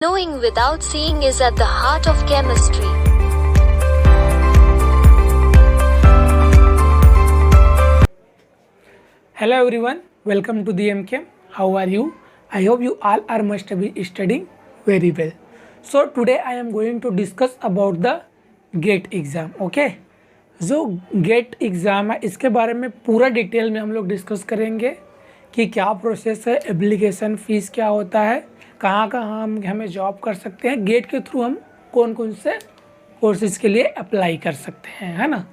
Knowing without seeing is at the heart of chemistry. Hello everyone, welcome to the MChem. How are you? I hope you all are must be studying very well. So today I am going to discuss about the GATE exam. Okay? जो gate exam है इसके बारे में पूरा detail में हम लोग discuss करेंगे कि क्या प्रोसेस है, एप्लीकेशन फ़ीस क्या होता है, कहाँ कहाँ हम हमें जॉब कर सकते हैं, गेट के थ्रू हम कौन कौन से कोर्सेज के लिए अप्लाई कर सकते हैं, है ना।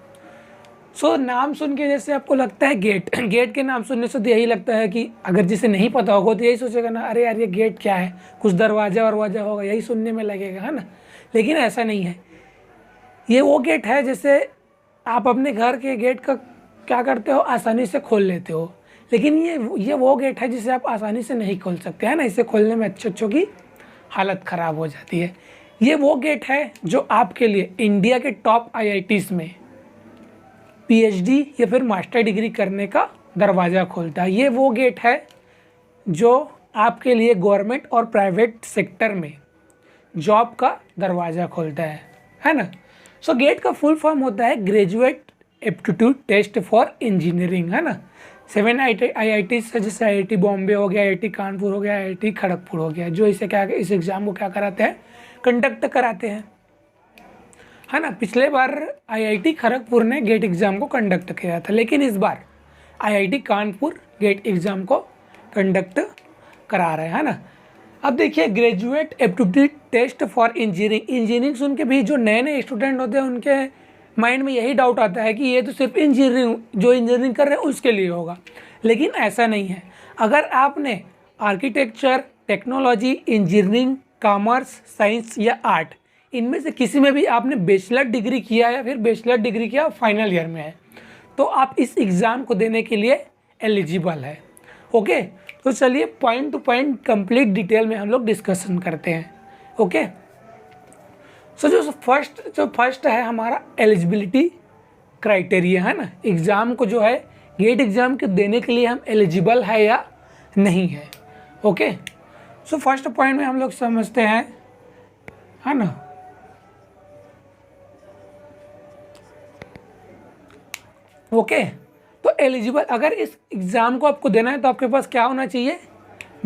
सो नाम सुन के जैसे आपको लगता है गेट के नाम सुनने से तो यही लगता है कि अगर जिसे नहीं पता होगा तो यही सोचेगा ना, अरे यार ये गेट क्या है, कुछ दरवाज़ा वरवाजा होगा, यही सुनने में लगेगा, है ना। लेकिन ऐसा नहीं है। ये वो गेट है जैसे आप अपने घर के गेट का क्या करते हो, आसानी से खोल लेते हो, लेकिन ये वो गेट है जिसे आप आसानी से नहीं खोल सकते, है ना। इसे खोलने में अच्छों की हालत ख़राब हो जाती है। ये वो गेट है जो आपके लिए इंडिया के टॉप IITs में PhD या फिर मास्टर डिग्री करने का दरवाज़ा खोलता है। ये वो गेट है जो आपके लिए गवर्नमेंट और प्राइवेट सेक्टर में जॉब का दरवाज़ा खोलता है ना। सो गेट का फुल फॉर्म होता है graduate aptitude test for engineering, है ना। 7 IITs है, जैसे IIT बॉम्बे हो गया, IIT कानपुर हो गया, IIT खड़गपुर हो गया, जो इस एग्ज़ाम को क्या कराते हैं, कंडक्ट कराते हैं, है ना। पिछले बार IIT खड़गपुर ने गेट एग्ज़ाम को कंडक्ट किया था, लेकिन इस बार IIT कानपुर गेट एग्ज़ाम को कंडक्ट करा रहे हैं, है ना। अब देखिए, graduate aptitude test for engineering सुन के भी जो नए स्टूडेंट होते हैं उनके माइंड में यही डाउट आता है कि ये तो सिर्फ इंजीनियरिंग कर रहे हैं उसके लिए होगा, लेकिन ऐसा नहीं है। अगर आपने architecture, technology, engineering, commerce, science या आर्ट, इनमें से किसी में भी आपने बैचलर डिग्री किया या फिर बैचलर डिग्री किया फाइनल ईयर में है, तो आप इस एग्ज़ाम को देने के लिए एलिजिबल है। ओके, तो चलिए point two point complete detail में हम लोग डिस्कशन करते हैं। ओके, सो जो फर्स्ट है हमारा एलिजिबिलिटी क्राइटेरिया, है ना। एग्ज़ाम को जो है गेट एग्ज़ाम के देने के लिए हम एलिजिबल है या नहीं है। ओके, सो फर्स्ट पॉइंट में हम लोग समझते हैं, है ना। ओके, तो एलिजिबल, अगर इस एग्ज़ाम को आपको देना है तो आपके पास क्या होना चाहिए,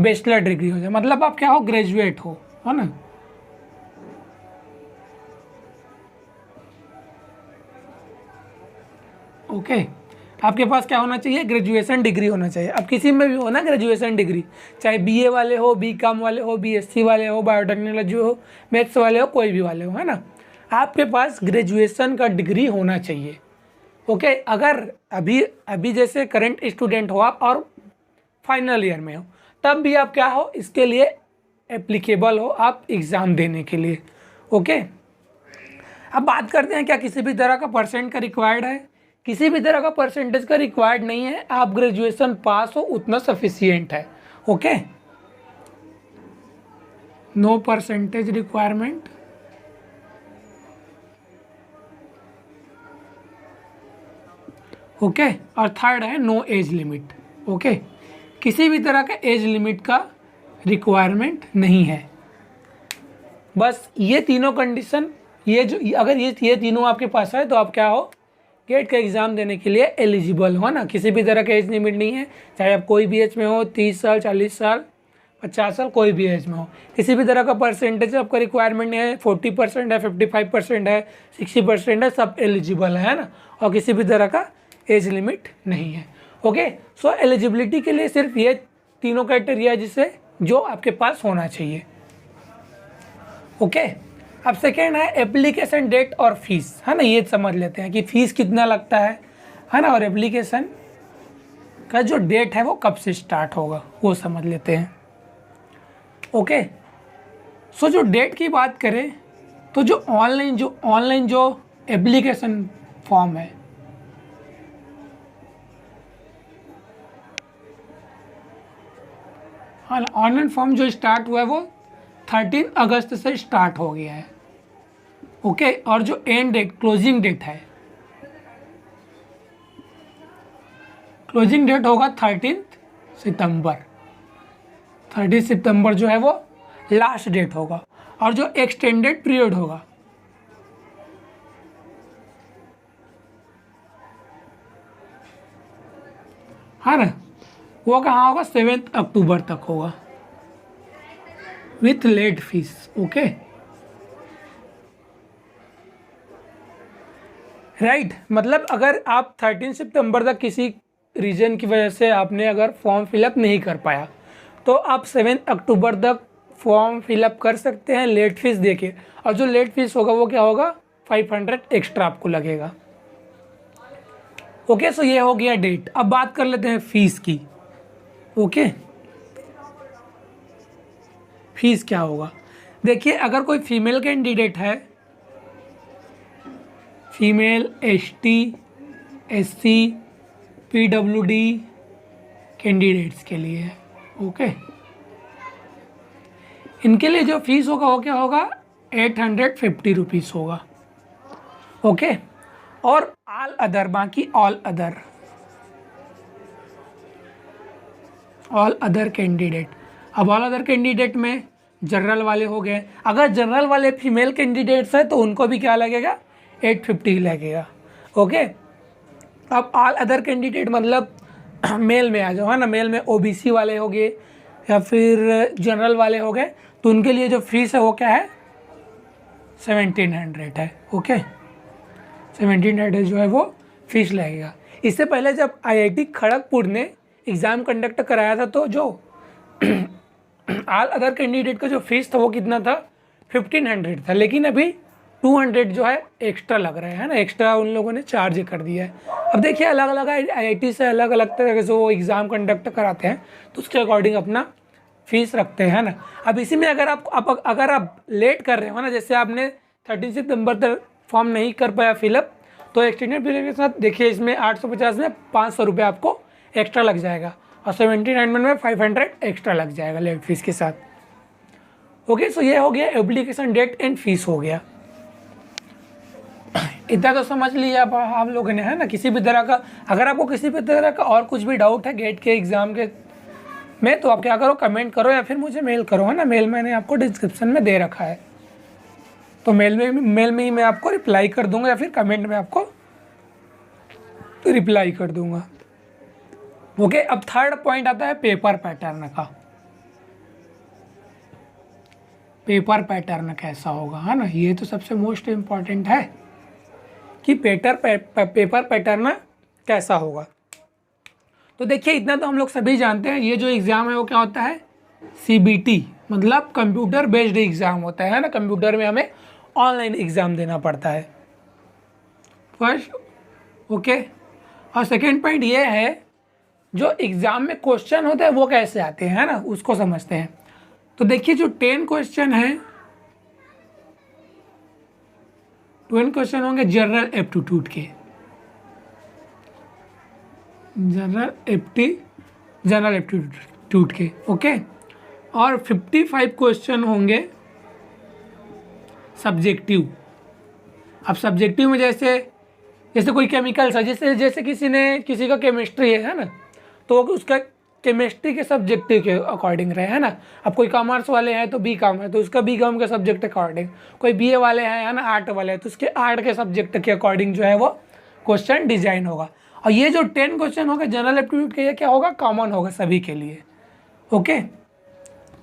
बैचलर डिग्री हो जाए, मतलब आप क्या हो, ग्रेजुएट हो, है ना। ओके, आपके पास क्या होना चाहिए, ग्रेजुएशन डिग्री होना चाहिए। अब किसी में भी हो ना ग्रेजुएशन डिग्री, चाहे BA वाले हो, BCom वाले हो, BSc वाले हो, बायोटेक्नोलॉजी हो, मैथ्स वाले हो, कोई भी वाले हो, है ना, आपके पास ग्रेजुएशन का डिग्री होना चाहिए। ओके, अगर अभी जैसे करंट स्टूडेंट हो आप और फाइनल ईयर में हो, तब भी आप क्या हो, इसके लिए एप्लीकेबल हो आप एग्ज़ाम देने के लिए। ओके, अब बात करते हैं क्या किसी भी तरह का परसेंट का रिक्वायर्ड है। किसी भी तरह का परसेंटेज का रिक्वायर्ड नहीं है, आप ग्रेजुएशन पास हो उतना सफिशियंट है। Okay, no percentage requirement. Okay, और थर्ड है नो एज लिमिट। ओके, किसी भी तरह का एज लिमिट का रिक्वायरमेंट नहीं है। बस ये तीनों कंडीशन, अगर ये तीनों आपके पास है तो आप क्या हो, गेट का एग्ज़ाम देने के लिए एलिजिबल हो ना। किसी भी तरह का एज लिमिट नहीं है, चाहे आप कोई भी एज में हो, 30 साल, 40 साल, 50 साल, कोई भी एज में हो। किसी भी तरह का परसेंटेज आपका रिक्वायरमेंट नहीं है, 40% है, 55% है, 60% है, सब एलिजिबल है ना। और किसी भी तरह का एज लिमिट नहीं है। ओके, सो एलिजिबिलिटी के लिए सिर्फ ये तीनों क्राइटेरिया जिसे जो आपके पास होना चाहिए। ओके, अब सेकेंड है एप्लीकेशन डेट और फीस, है ना। ये समझ लेते हैं कि फ़ीस कितना लगता है ना, और एप्लीकेशन का जो डेट है वो कब से स्टार्ट होगा वो समझ लेते हैं। ओके, सो जो डेट की बात करें तो जो ऑनलाइन जो एप्लीकेशन फॉर्म है, ऑनलाइन फॉर्म जो स्टार्ट हुआ है वो 13 अगस्त से स्टार्ट हो गया है। ओके, और जो एंड डेट, क्लोजिंग डेट है, क्लोजिंग डेट होगा 13 सितंबर। 30 सितंबर जो है वो लास्ट डेट होगा। और जो एक्सटेंडेड पीरियड होगा है ना, वो कहाँ होगा, 7 अक्टूबर तक होगा with late fee. Okay right, मतलब अगर आप 13 सितंबर तक किसी रीजन की वजह से आपने अगर फॉर्म फिलअप नहीं कर पाया तो आप 7 अक्टूबर तक फॉर्म फिलअप कर सकते हैं लेट फीस देके, और जो लेट फीस होगा वो क्या होगा, 500 एक्स्ट्रा आपको लगेगा। ओके सो ये हो गया डेट। अब बात कर लेते हैं फीस की। ओके फीस क्या होगा, देखिए अगर कोई फीमेल कैंडिडेट है, female, ST, SC, PWD candidates के लिए है। ओके इनके लिए जो फीस होगा वो क्या होगा, 850 रुपीज़ होगा। ओके और ऑल अदर, बाकी ऑल अदर कैंडिडेट, अब ऑल अदर कैंडिडेट में जनरल वाले हो गए, अगर जनरल वाले फीमेल कैंडिडेट्स हैं तो उनको भी क्या लगेगा, 850 लगेगा। ओके अब ऑल अदर कैंडिडेट मतलब मेल में आ जाओ, है ना, मेल में OBC वाले हो गए या फिर जनरल वाले हो गए, तो उनके लिए जो फीस है वो क्या है, 1700 है। ओके 1700 जो है वो फीस लगेगा। इससे पहले जब IIT खड़गपुर ने एग्ज़ाम कंडक्ट कराया था तो जो ऑल अदर कैंडिडेट का जो फीस था वो कितना था, 1500 था, लेकिन अभी 200 जो है एक्स्ट्रा लग रहा है ना, एक्स्ट्रा उन लोगों ने चार्ज कर दिया है। अब देखिए अलग अलग IIT से अलग अलग तरह से वो एग्ज़ाम कंडक्ट कराते हैं तो उसके अकॉर्डिंग अपना फीस रखते हैं ना। अब इसी में अगर अगर आप लेट कर रहे हो ना, जैसे आपने 13 सितंबर तक फॉर्म नहीं कर पाया फिलअप, तो एक्सटेंडेड पीरियड के साथ देखिए इसमें 850 में 500 रुपये आपको एक्स्ट्रा लग जाएगा और 1700 में 500 एक्स्ट्रा लग जाएगा लेट फीस के साथ। ओके सो ये हो गया एप्लीकेशन डेट एंड फीस हो गया। इतना तो समझ लिया आप लोगों ने, है ना। किसी भी तरह का, अगर आपको किसी भी तरह का और कुछ भी डाउट है गेट के एग्ज़ाम के में, तो आप क्या करो, कमेंट करो या फिर मुझे मेल करो, है ना। मेल मैंने आपको डिस्क्रिप्शन में दे रखा है, तो मेल में ही मैं आपको रिप्लाई कर दूंगा या फिर कमेंट में आपको रिप्लाई कर दूंगा। ओके अब थर्ड पॉइंट आता है पेपर पैटर्न का। पेपर पैटर्न कैसा होगा, है ना, ये तो सबसे मोस्ट इम्पॉर्टेंट है कि पेपर पैटर्न कैसा होगा। तो देखिए इतना तो हम लोग सभी जानते हैं, ये जो एग्ज़ाम है वो क्या होता है, CBT मतलब कंप्यूटर बेस्ड एग्ज़ाम होता है ना। कंप्यूटर में हमें ऑनलाइन एग्ज़ाम देना पड़ता है फर्स्ट। ओके और सेकेंड पॉइंट ये है जो एग्ज़ाम में क्वेश्चन होते हैं वो कैसे आते हैं, है ना, उसको समझते हैं। तो देखिए जो 10 क्वेश्चन है, 20 क्वेश्चन होंगे जनरल एप्टीट्यूड के, जनरल एप्टीट्यूड के। ओके और 55 क्वेश्चन होंगे सब्जेक्टिव। अब सब्जेक्टिव में जैसे कोई केमिकल्स है, जैसे किसी का केमिस्ट्री है ना, तो उसका केमिस्ट्री के सब्जेक्टिव के अकॉर्डिंग रहे, है ना। अब कोई कॉमर्स वाले हैं तो BCom है तो उसका BCom के सब्जेक्ट अकॉर्डिंग, कोई BA वाले हैं, है ना, आर्ट वाले हैं तो उसके आर्ट के सब्जेक्ट के अकॉर्डिंग जो है वो क्वेश्चन डिजाइन होगा। और ये जो 10 क्वेश्चन होगा जनरल एप्टीट्यूड के, ये क्या होगा, कॉमन होगा सभी के लिए। ओके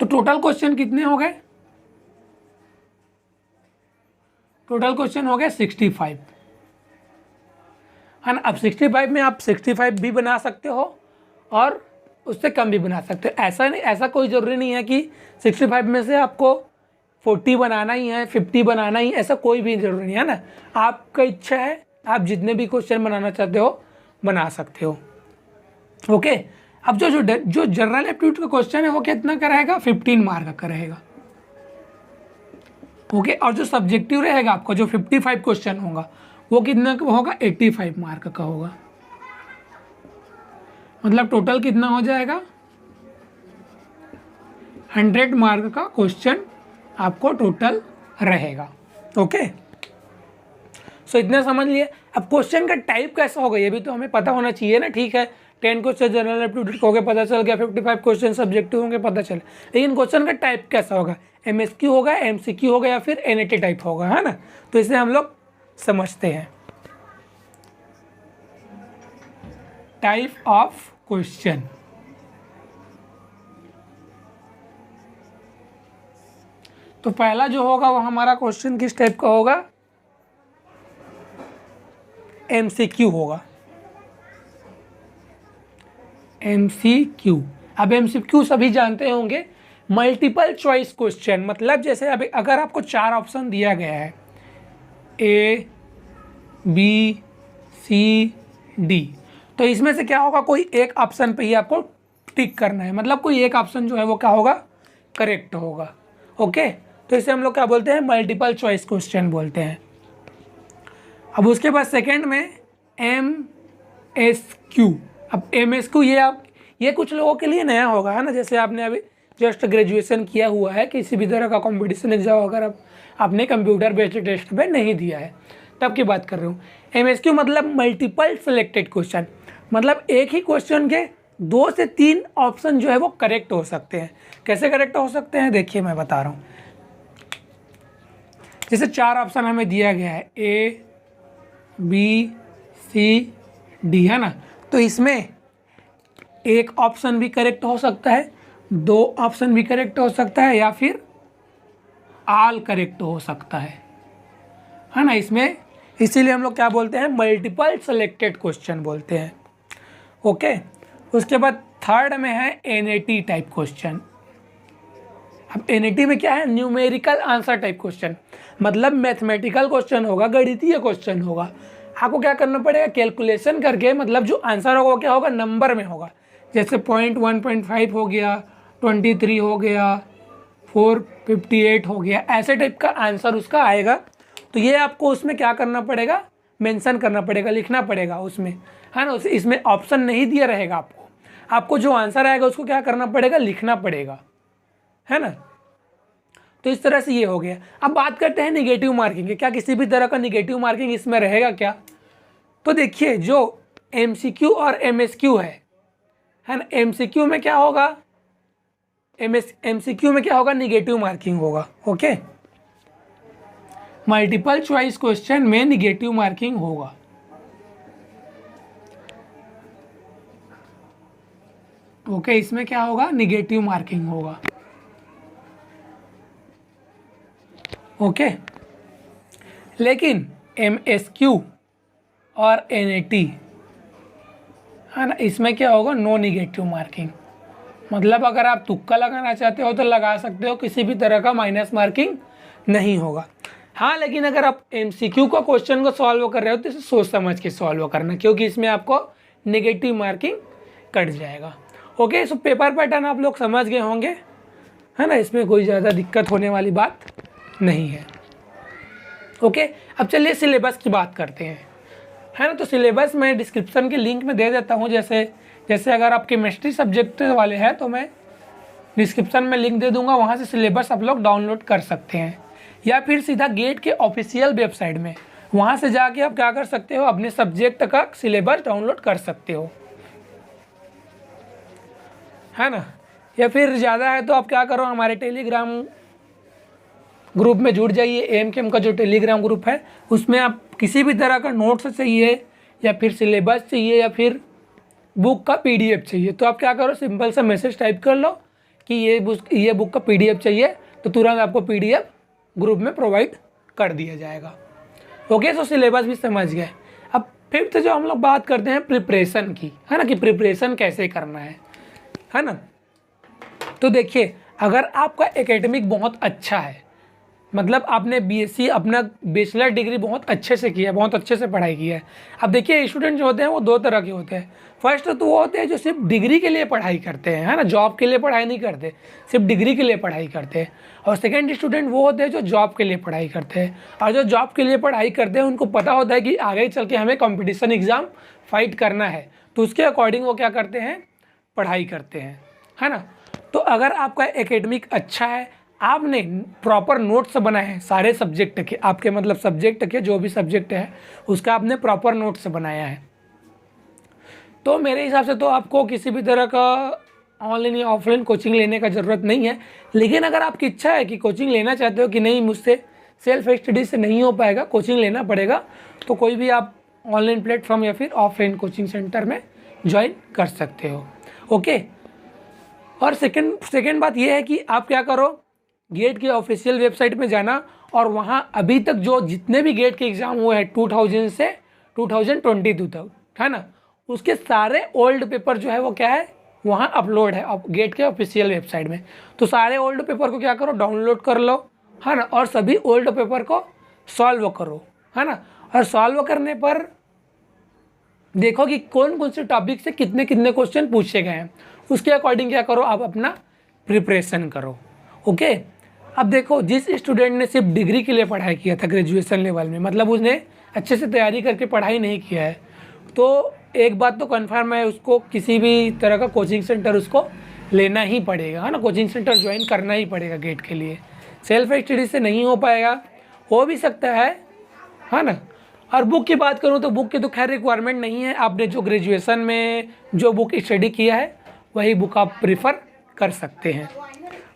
तो टोटल क्वेश्चन कितने हो गए, टोटल क्वेश्चन हो गए 65, है ना। अब 65 में आप 65 भी बना सकते हो और उससे कम भी बना सकते हो। ऐसा कोई ज़रूरी नहीं है कि 65 में से आपको 40 बनाना ही है, 50 बनाना ही, ऐसा कोई भी ज़रूरी नहीं है ना। आपका इच्छा है, आप जितने भी क्वेश्चन बनाना चाहते हो बना सकते हो। ओके अब जो जनरल एप्टीट्यूड का क्वेश्चन है वो कितना का रहेगा, 15 मार्क का रहेगा। ओके और जो सब्जेक्टिव रहेगा आपका, जो 55 क्वेश्चन होगा वो कितना का होगा, 85 मार्क का होगा। मतलब टोटल कितना हो जाएगा, 100 मार्क का क्वेश्चन आपको टोटल रहेगा। ओके सो इतना समझ लिए। अब क्वेश्चन का टाइप कैसा होगा ये भी तो हमें पता होना चाहिए ना। ठीक है 10 क्वेश्चन जनरल एप्टीट्यूड होंगे, पता चल गया, 55 क्वेश्चन सब्जेक्टिव होंगे, पता चल, लेकिन क्वेश्चन का टाइप कैसा होगा, MSQ होगा, MCQ होगा या फिर NAT टाइप होगा, है ना। तो इसे हम लोग समझते हैं टाइप ऑफ क्वेश्चन। तो पहला जो होगा वो हमारा क्वेश्चन किस टाइप का होगा, MCQ होगा, MCQ। अब MCQ सभी जानते होंगे, मल्टीपल चॉइस क्वेश्चन, मतलब जैसे अभी अगर आपको 4 ऑप्शन दिया गया है A, B, C, D, तो इसमें से क्या होगा, कोई एक ऑप्शन पे ही आपको टिक करना है, मतलब कोई एक ऑप्शन जो है वो क्या होगा, करेक्ट होगा। ओके, तो इसे हम लोग क्या बोलते हैं, मल्टीपल चॉइस क्वेश्चन बोलते हैं। अब उसके बाद सेकंड में MSQ। अब MSQ ये कुछ लोगों के लिए नया होगा, है ना। जैसे आपने अभी जस्ट ग्रेजुएशन किया हुआ है, किसी भी तरह का कंपटीशन एग्जाम अगर आपने कंप्यूटर बेस्ड टेस्ट में नहीं दिया है तब की बात कर रहा हूँ। MSQ मतलब मल्टीपल सिलेक्टेड क्वेश्चन, मतलब एक ही क्वेश्चन के 2 से 3 ऑप्शन जो है वो करेक्ट हो सकते हैं। कैसे करेक्ट हो सकते हैं, देखिए मैं बता रहा हूँ। जैसे 4 ऑप्शन हमें दिया गया है A, B, C, D, है ना। तो इसमें एक ऑप्शन भी करेक्ट हो सकता है, 2 ऑप्शन भी करेक्ट हो सकता है, या फिर ऑल करेक्ट हो सकता है ना इसमें। इसीलिए हम लोग क्या बोलते हैं, मल्टीपल सेलेक्टेड क्वेश्चन बोलते हैं। ओके, उसके बाद थर्ड में है NAT टाइप क्वेश्चन। अब NAT में क्या है, न्यूमेरिकल आंसर टाइप क्वेश्चन, मतलब मैथमेटिकल क्वेश्चन होगा, गणितीय क्वेश्चन होगा। आपको क्या करना पड़ेगा, कैलकुलेशन करके, मतलब जो आंसर होगा वो क्या होगा, नंबर में होगा। जैसे 1.5 हो गया, 23 हो गया, 458 हो गया, ऐसे टाइप का आंसर उसका आएगा। तो ये आपको उसमें क्या करना पड़ेगा, मेंशन करना पड़ेगा, लिखना पड़ेगा उसमें, है ना। इसमें ऑप्शन नहीं दिया रहेगा आपको जो आंसर आएगा उसको क्या करना पड़ेगा, लिखना पड़ेगा, है ना। तो इस तरह से ये हो गया। अब बात करते हैं निगेटिव मार्किंग के, क्या किसी भी तरह का निगेटिव मार्किंग इसमें रहेगा क्या। तो देखिए जो MCQ और MSQ है ना, MCQ में क्या होगा, MCQ में क्या होगा, निगेटिव मार्किंग होगा। ओके, मल्टीपल चॉइस क्वेश्चन में निगेटिव मार्किंग होगा। ओके, इसमें क्या होगा, निगेटिव मार्किंग होगा। ओके, लेकिन MSQ और NAT, है ना, इसमें क्या होगा, नो निगेटिव मार्किंग। मतलब अगर आप तुक्का लगाना चाहते हो तो लगा सकते हो, किसी भी तरह का माइनस मार्किंग नहीं होगा। हाँ, लेकिन अगर आप MCQ का क्वेश्चन को सॉल्व कर रहे हो तो इसे सोच समझ के सॉल्व करना, क्योंकि इसमें आपको नेगेटिव मार्किंग कट जाएगा। ओके, सो पेपर पैटर्न आप लोग समझ गए होंगे, है ना, इसमें कोई ज़्यादा दिक्कत होने वाली बात नहीं है। ओके, अब चलिए सिलेबस की बात करते हैं, है ना। तो सिलेबस मैं डिस्क्रिप्शन के लिंक में दे देता हूँ। जैसे अगर आप केमिस्ट्री सब्जेक्ट वाले हैं तो मैं डिस्क्रिप्शन में लिंक दे दूंगा, वहाँ से सिलेबस आप लोग डाउनलोड कर सकते हैं, या फिर सीधा गेट के ऑफिशियल वेबसाइट में वहाँ से जाके आप क्या कर सकते हो, अपने सब्जेक्ट का सिलेबस डाउनलोड कर सकते हो, है ना। या फिर ज़्यादा है तो आप क्या करो, हमारे टेलीग्राम ग्रुप में जुड़ जाइए। AMKM का जो टेलीग्राम ग्रुप है उसमें आप किसी भी तरह का नोट्स चाहिए, या फिर सिलेबस चाहिए, या फिर बुक का PDF चाहिए, तो आप क्या करो, सिंपल सा मैसेज टाइप कर लो कि ये बुक का PDF चाहिए, तो तुरंत आपको PDF ग्रुप में प्रोवाइड कर दिया जाएगा। ओके, सो सिलेबस भी समझ गए। अब फिफ्थ जो हम लोग बात करते हैं प्रिपरेशन की, है ना, कि प्रिपरेशन कैसे करना है ना। तो देखिए, अगर आपका एकेडमिक बहुत अच्छा है, मतलब आपने BSc अपना बैचलर डिग्री बहुत अच्छे से किया है, बहुत अच्छे से पढ़ाई की है। अब देखिए स्टूडेंट जो होते हैं वो 2 तरह के होते हैं। फर्स्ट तो वो होते हैं जो सिर्फ डिग्री के लिए पढ़ाई करते हैं, है ना, जॉब के लिए पढ़ाई नहीं करते, सिर्फ डिग्री के लिए पढ़ाई करते हैं। और सेकेंड स्टूडेंट वो होते हैं जो जॉब के लिए पढ़ाई करते हैं। और जो जॉब के लिए पढ़ाई करते हैं उनको पता होता है कि आगे चल के हमें कॉम्पिटिशन एग्ज़ाम फाइट करना है, तो उसके अकॉर्डिंग वो क्या करते हैं, पढ़ाई करते हैं, है ना। तो अगर आपका एकेडमिक अच्छा है, आपने प्रॉपर नोट्स बनाए हैं सारे सब्जेक्ट के, आपके मतलब सब्जेक्ट के जो भी सब्जेक्ट है उसका आपने प्रॉपर नोट्स बनाया है, तो मेरे हिसाब से तो आपको किसी भी तरह का ऑनलाइन या ऑफलाइन कोचिंग लेने का ज़रूरत नहीं है। लेकिन अगर आपकी इच्छा है कि कोचिंग लेना चाहते हो कि नहीं मुझसे सेल्फ स्टडी से नहीं हो पाएगा, कोचिंग लेना पड़ेगा, तो कोई भी आप ऑनलाइन प्लेटफॉर्म या फिर ऑफलाइन कोचिंग सेंटर में ज्वाइन कर सकते हो। ओके। और सेकेंड बात यह है कि आप क्या करो, गेट की ऑफिशियल वेबसाइट में जाना और वहाँ अभी तक जो जितने भी गेट के एग्ज़ाम हुए हैं 2000 से 2022 तक, है ना, उसके सारे ओल्ड पेपर जो है वो क्या है वहाँ अपलोड है गेट के ऑफिशियल वेबसाइट में। तो सारे ओल्ड पेपर को क्या करो, डाउनलोड कर लो, है ना, और सभी ओल्ड पेपर को सॉल्व करो, है ना। और सॉल्व करने पर देखो कि कौन कौन से टॉपिक से कितने कितने क्वेश्चन पूछे गए हैं, उसके अकॉर्डिंग क्या करो, आप अपना प्रिपरेशन करो। ओके। अब देखो, जिस स्टूडेंट ने सिर्फ डिग्री के लिए पढ़ाई किया था ग्रेजुएशन लेवल में, मतलब उसने अच्छे से तैयारी करके पढ़ाई नहीं किया है, तो एक बात तो कन्फर्म है, उसको किसी भी तरह का कोचिंग सेंटर उसको लेना ही पड़ेगा, है ना, कोचिंग सेंटर ज्वाइन करना ही पड़ेगा गेट के लिए। सेल्फ स्टडी से नहीं हो पाएगा, हो भी सकता है ना। और बुक की बात करूँ तो बुक की तो खैर रिक्वायरमेंट नहीं है, आपने जो ग्रेजुएशन में जो बुक स्टडी किया है वही बुक आप प्रिफर कर सकते हैं।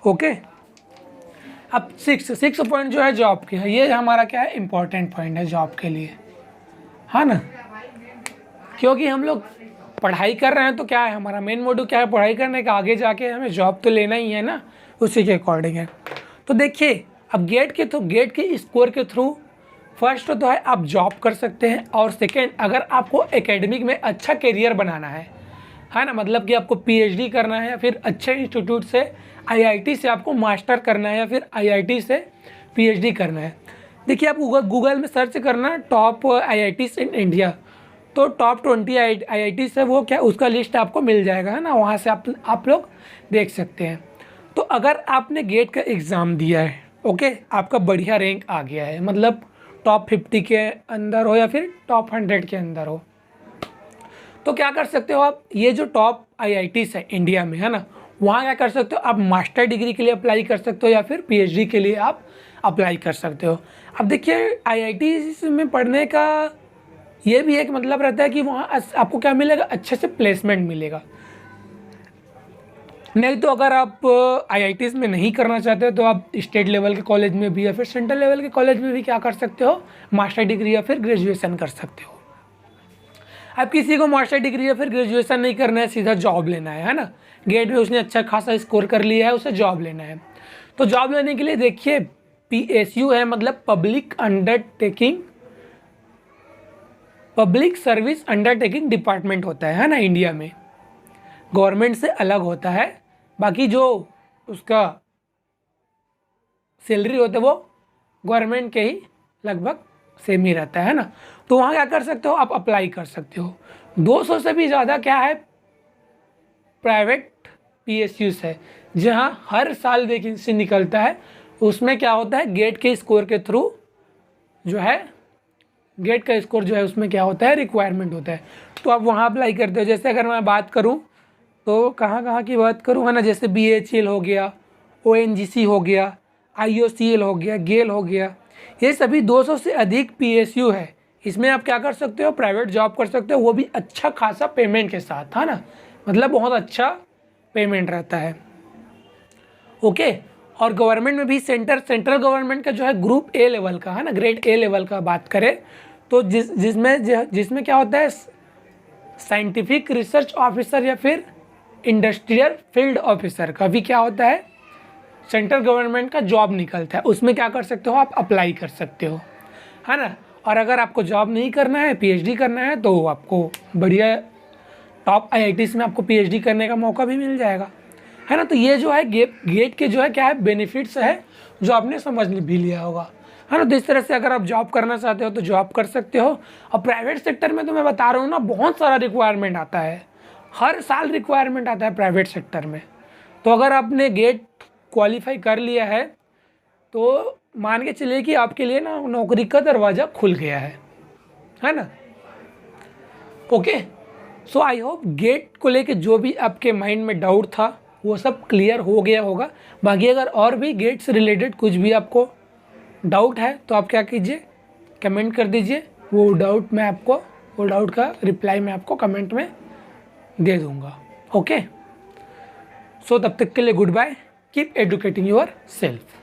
ओके। अब सिक्स पॉइंट जो है जॉब के है, ये हमारा क्या है इम्पोर्टेंट पॉइंट है जॉब के लिए, है ना, क्योंकि हम लोग पढ़ाई कर रहे हैं तो क्या है हमारा मेन मोटिव क्या है, पढ़ाई करने का, आगे जाके हमें जॉब तो लेना ही है ना, उसी के अकॉर्डिंग है। तो देखिए, अब गेट के स्कोर के थ्रू फर्स्ट तो है आप जॉब कर सकते हैं, और सेकेंड अगर आपको एकेडमिक में अच्छा करियर बनाना है ना, मतलब कि आपको पीएचडी करना है या फिर अच्छे इंस्टीट्यूट से आईआईटी से आपको मास्टर करना है या फिर आईआईटी से पीएचडी करना है। देखिए, आप गूगल में सर्च करना टॉप आईआईटीज इन इंडिया, तो टॉप 20 आईआईटी से वो क्या उसका लिस्ट आपको मिल जाएगा, है ना, वहाँ से आप लोग देख सकते हैं। तो अगर आपने गेट का एग्ज़ाम दिया है, ओके, आपका बढ़िया रैंक आ गया है, मतलब टॉप 50 के अंदर हो या फिर टॉप 100 के अंदर हो, तो क्या कर सकते हो आप, ये जो टॉप आईआईटीज़ है इंडिया में, है ना, वहाँ क्या कर सकते हो आप, मास्टर डिग्री के लिए अप्लाई कर सकते हो या फिर पीएचडी के लिए आप अप्लाई कर सकते हो। अब देखिए, आईआईटी में पढ़ने का ये भी एक मतलब रहता है कि वहाँ आपको क्या मिलेगा, अच्छे से प्लेसमेंट मिलेगा। नहीं तो अगर आप आईआईटीज़ में नहीं करना चाहते तो आप स्टेट लेवल के कॉलेज में भी या फिर सेंट्रल लेवल के कॉलेज में भी क्या कर सकते हो, मास्टर डिग्री या फिर ग्रेजुएशन कर सकते हो। अब किसी को मास्टर डिग्री या फिर ग्रेजुएशन नहीं करना है, सीधा जॉब लेना है ना, गेट में उसने अच्छा खासा स्कोर कर लिया है, उसे जॉब लेना है। तो जॉब लेने के लिए देखिए, पीएसयू है, मतलब पब्लिक सर्विस अंडरटेकिंग डिपार्टमेंट होता है ना इंडिया में, गवर्नमेंट से अलग होता है। बाकी जो उसका सैलरी होता है वो गवर्नमेंट के ही लगभग सेम ही रहता है ना। तो वहाँ क्या कर सकते हो, आप अप्लाई कर सकते हो। 200 से भी ज़्यादा क्या है प्राइवेट पीएसयूज है, जहाँ हर साल वैकेंसी निकलता है। उसमें क्या होता है, गेट के स्कोर के थ्रू जो है, गेट का स्कोर जो है उसमें क्या होता है, रिक्वायरमेंट होता है, तो आप वहाँ अप्लाई करते हो। जैसे अगर मैं बात करूँ तो कहाँ की बात करूँ, है ना, जैसे BHEL हो गया, ONGC हो गया, IOCL हो गया, गेल हो गया, ये सभी 200 से अधिक पीएसयू है। इसमें आप क्या कर सकते हो, प्राइवेट जॉब कर सकते हो, वो भी अच्छा खासा पेमेंट के साथ, है ना, मतलब बहुत अच्छा पेमेंट रहता है। ओके। और गवर्नमेंट में भी सेंट्रल गवर्नमेंट का जो है ग्रुप A लेवल का, है ना, ग्रेड A लेवल का बात करें तो जिसमें क्या होता है, साइंटिफिक रिसर्च ऑफिसर या फिर इंडस्ट्रियल फील्ड ऑफिसर का भी क्या होता है, सेंट्रल गवर्नमेंट का जॉब निकलता है। उसमें क्या कर सकते हो, आप अप्लाई कर सकते हो, है ना। और अगर आपको जॉब नहीं करना है, पीएचडी करना है, तो आपको बढ़िया टॉप आईआईटीज़ में आपको पीएचडी करने का मौका भी मिल जाएगा, है ना। तो ये जो है गेट के जो है क्या है बेनिफिट्स है, जो आपने समझ भी लिया होगा, है ना। तो इस तरह से अगर आप जॉब करना चाहते हो तो जॉब कर सकते हो। और प्राइवेट सेक्टर में तो मैं बता रहा हूँ ना, बहुत सारा रिक्वायरमेंट आता है, हर साल रिक्वायरमेंट आता है प्राइवेट सेक्टर में। तो अगर आपने गेट क्वालिफाई कर लिया है तो मान के चलिए कि आपके लिए ना नौकरी का दरवाज़ा खुल गया है ना। Okay. So I hope gate को लेके जो भी आपके माइंड में डाउट था वो सब क्लियर हो गया होगा। बाकी अगर और भी गेट से रिलेटेड कुछ भी आपको डाउट है तो आप क्या कीजिए, कमेंट कर दीजिए। वो डाउट का रिप्लाई मैं आपको कमेंट में दे दूँगा। ओके। सो तब तक के लिए goodbye, keep educating your self.